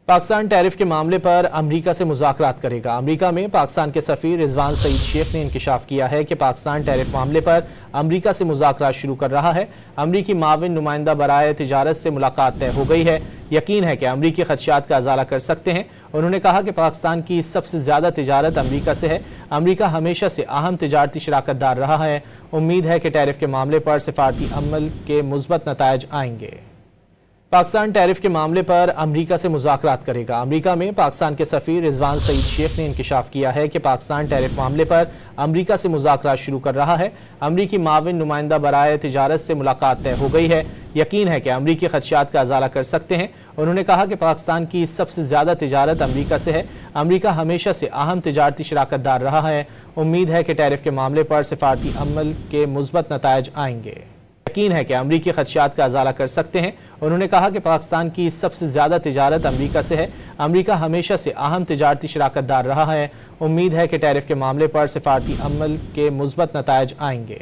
Pakistan tariff के मामले पर अमरीका से मुज़ाकरात करेगा। अमरीका में पाकिस्तान के सफ़ीर रिजवान सईद शेख ने इंकिशाफ किया है कि पाकिस्तान टैरिफ मामले पर अमरीका से मुज़ाकरात शुरू कर रहा है। अमरीकी माविन नुमाइंदा बराए तिजारत से मुलाकात तय हो गई है। यकीन है कि अमरीकी खदशात का अजाला कर सकते हैं। उन्होंने कहा कि पाकिस्तान की सबसे ज़्यादा तिजारत अमरीका से है। अमरीका हमेशा से अहम तिजारती शराकत दार रहा है। उम्मीद है कि टैरिफ के मामले पर सिफारती अमल के मुस्बत नतायज आएंगे। पाकिस्तान टैरिफ के मामले पर अमरीका से मुज़ाकरात करेगा। अमरीका में पाकिस्तान के सफ़ीर रिजवान सईद शेख ने इंकिशाफ किया है कि पाकिस्तान टैरिफ मामले पर अमरीका से मुज़ाकरात शुरू कर रहा है। अमरीकी माविन नुमाइंदा बराए तिजारत से मुलाकात तय हो गई है। यकीन है कि अमरीकी खदशात का अजाला कर सकते हैं। उन्होंने कहा कि पाकिस्तान की सबसे ज़्यादा तिजारत अमरीका से है। अमरीका हमेशा से अहम तिजारती शराकत दार रहा है। उम्मीद है कि टैरिफ के मामले पर सिफारती अमल के मुस्बत नतायज आएंगे। यकीन है कि अमरीकी खदशात का अजाला कर सकते हैं। उन्होंने कहा कि पाकिस्तान की सबसे ज़्यादा तिजारत अमरीका से है। अमरीका हमेशा से अहम तिजारती शराकत दार रहा है। उम्मीद है कि टैरिफ के मामले पर सिफारती अमल के मुस्बत नतायज आएंगे।